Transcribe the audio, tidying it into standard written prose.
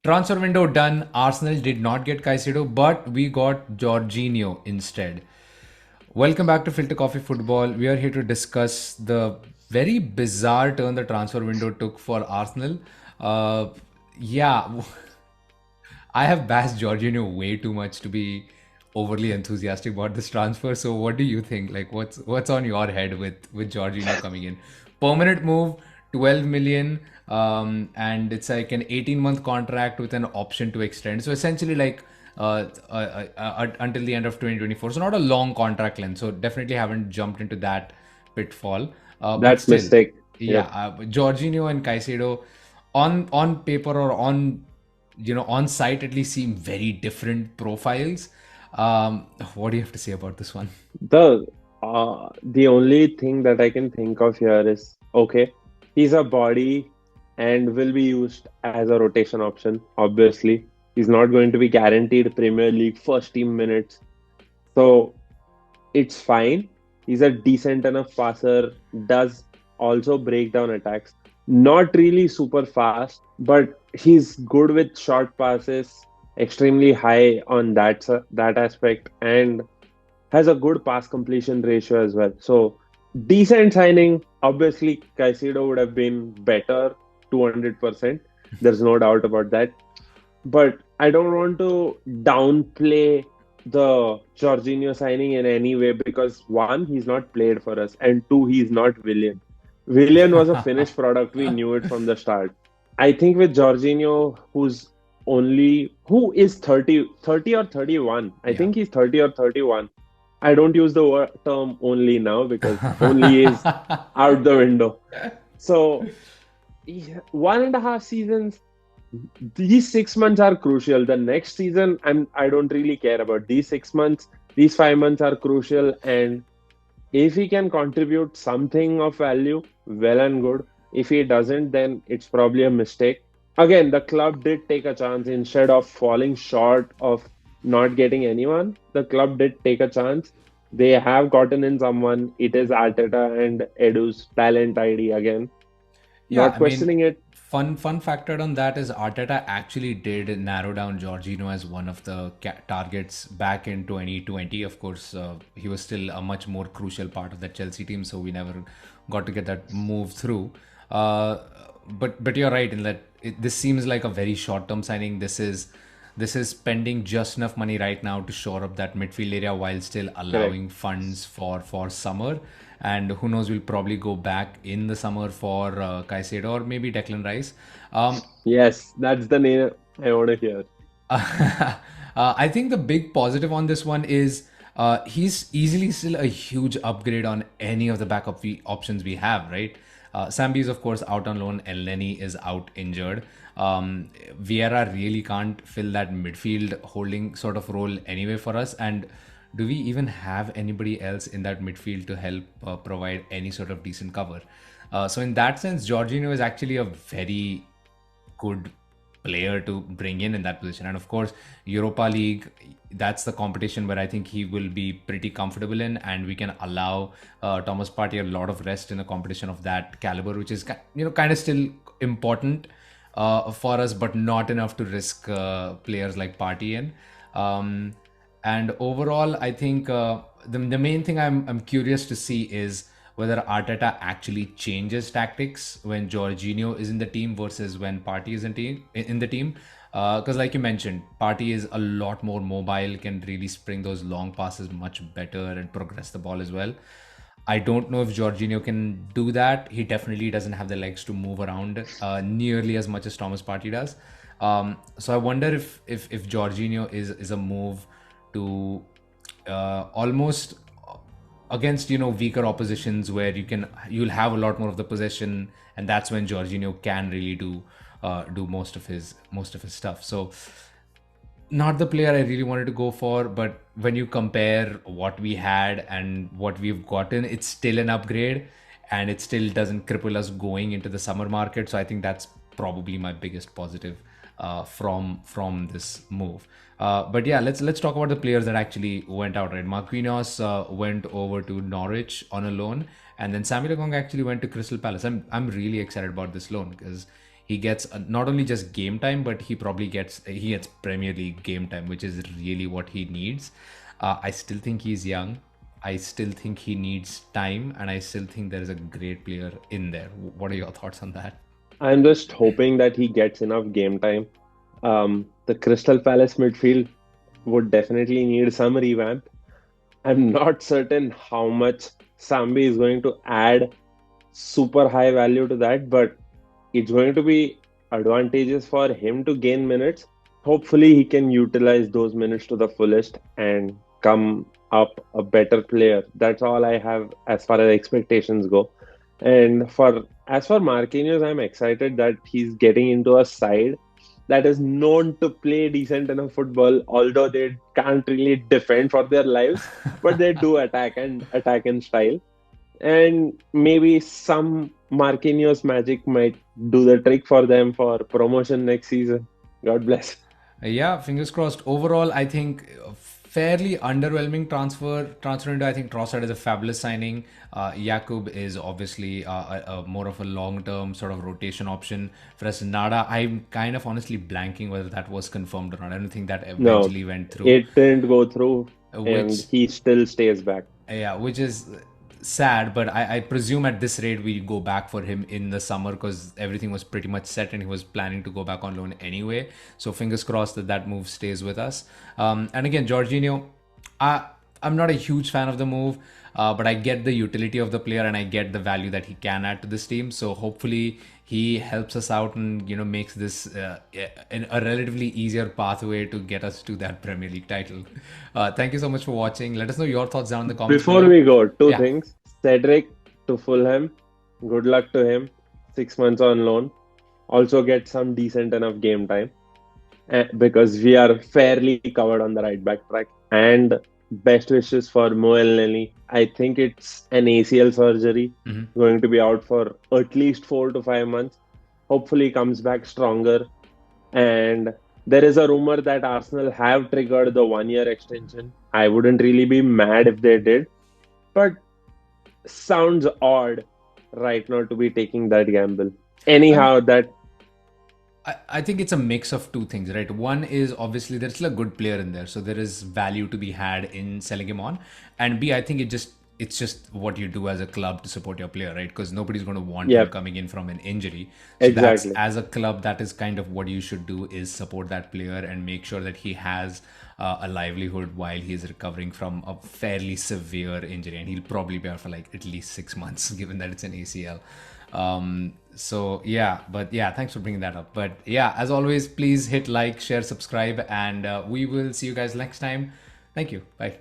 Transfer window done. Arsenal did not get Caicedo, but we got Jorginho instead. Welcome back to Filter Coffee Football. We are here to discuss the very bizarre turn the transfer window took for Arsenal. Uh, yeah, I have bashed Jorginho way too much to be overly enthusiastic about this transfer. So, what do you think? Like, what's on your head with Jorginho coming in? Permanent move, 12 million, and it's like an 18-month contract with an option to extend. So essentially, like until the end of 2024. So not a long contract length. So definitely haven't jumped into that pitfall. But That's still, mistake. yeah, Yep. Jorginho and Caicedo on paper or on on site at least seem very different profiles. What do you have to say about this one? The only thing that I can think of here is okay, he's a body and will be used as a rotation option. Obviously, he's not going to be guaranteed Premier League first team minutes, so it's fine. He's a decent enough passer. Does also break down attacks. Not really super fast, but he's good with short passes. Extremely high on that aspect, and has a good pass completion ratio as well. So decent signing. Obviously, Caicedo would have been better, 200%. There's no doubt about that. But I don't want to downplay the Jorginho signing in any way because one, he's not played for us, and two, he's not Willian. Willian was a finished product. We knew it from the start. I think with Jorginho, who is 30 or 31. I Yeah. think he's 30 or 31. I don't use the term only now because only is out the window. So, 1.5 seasons, these 6 months are crucial. The next season, I don't really care about these 6 months. These 5 months are crucial, and if he can contribute something of value, well and good. If he doesn't, then it's probably a mistake. Again, the club did take a chance instead of falling short of not getting anyone. The club did take a chance. They have gotten in someone. It is Arteta and Edu's talent ID again. Yeah, Not I mean, questioning it. fun factor on that is Arteta actually did narrow down Jorginho as one of the targets back in 2020. Of course, he was still a much more crucial part of that Chelsea team, so we never got to get that move through. Uh, but you're right in that this seems like a very short term signing. This is spending just enough money right now to shore up that midfield area while still Correct. allowing funds for summer. And who knows, we'll probably go back in the summer for Caicedo or maybe Declan Rice. Um, Yes, that's the name I want to hear. I think the big positive on this one is he's easily still a huge upgrade on any of the backup options we have, right? Sambi is, of course, out on loan. Elneny is out injured. Vieira really can't fill that midfield holding sort of role anyway for us. And do we even have anybody else in that midfield to help provide any sort of decent cover? So, in that sense, Jorginho is actually a very good player to bring in that position. And of course, Europa League, that's the competition where I think he will be pretty comfortable in, and we can allow Thomas Partey a lot of rest in a competition of that caliber, which is kind of still important for us, but not enough to risk players like Partey in. Um, and overall, I think the main thing I'm curious to see is whether Arteta actually changes tactics when Jorginho is in the team versus when Partey is in the team. Because, like you mentioned, Partey is a lot more mobile, can really spring those long passes much better and progress the ball as well. I don't know if Jorginho can do that. He definitely doesn't have the legs to move around nearly as much as Thomas Partey does. So I wonder if Jorginho is a move to almost against weaker oppositions where you'll have a lot more of the possession, and that's when Jorginho can really do most of his stuff. So not the player I really wanted to go for, but when you compare what we had and what we've gotten, it's still an upgrade, and it still doesn't cripple us going into the summer market. So I think that's probably my biggest positive from this move. But yeah, let's talk about the players that actually went out. Right, Marquinhos went over to Norwich on a loan, and then Sambi Lokonga actually went to Crystal Palace. I'm really excited about this loan because he gets not only just game time, but he gets Premier League game time, which is really what he needs. I still think he's young. I still think he needs time, and I still think there is a great player in there. What are your thoughts on that? I'm just hoping that he gets enough game time. The Crystal Palace midfield would definitely need some revamp. I'm not certain how much Sambi is going to add super high value to that, but it's going to be advantageous for him to gain minutes. Hopefully, he can utilize those minutes to the fullest and come up a better player. That's all I have as far as expectations go. And for as for Marquinhos, I'm excited that he's getting into a side that is known to play decent enough football, although they can't really defend for their lives, but they do attack in style. And maybe some Marquinhos magic might do the trick for them for promotion next season. God bless. Yeah, fingers crossed. Overall, I think fairly underwhelming transfer window. I think Trossard is a fabulous signing. Jakub is obviously a more of a long-term sort of rotation option. Fresnada, I'm kind of honestly blanking whether that was confirmed or not. I don't think that No, eventually went through, it didn't go through, and which he still stays back. yeah, which is sad, but I presume at this rate we go back for him in the summer because everything was pretty much set and he was planning to go back on loan anyway. So fingers crossed that that move stays with us. And again, Jorginho, I'm not a huge fan of the move, but I get the utility of the player and I get the value that he can add to this team. So hopefully he helps us out and makes this a relatively easier pathway to get us to that Premier League title. Thank you so much for watching. Let us know your thoughts down in the comments Before below. we go, two Yeah. things. Cedric to Fulham, good luck to him. 6 months on loan. Also get some decent enough game time because we are fairly covered on the right back track. And best wishes for Mo Elneny. I think it's an ACL surgery, going to be out for at least 4 to 5 months. Hopefully, comes back stronger. And there is a rumor that Arsenal have triggered the 1 year extension. I wouldn't really be mad if they did, but sounds odd right now to be taking that gamble. I mean, Anyhow, that I think it's a mix of two things, right? One is obviously there's still a good player in there, so there is value to be had in selling him on. And B, I think it's just what you do as a club to support your player, right? Because nobody's going to want him yeah, coming in from an injury. So that's exactly. as a club, that is kind of what you should do is support that player and make sure that he has a livelihood while he's recovering from a fairly severe injury, and he'll probably be out for like at least 6 months, given that it's an ACL. So yeah, but yeah, thanks for bringing that up. But yeah, as always, please hit like, share, subscribe, and we will see you guys next time. Thank you. Bye.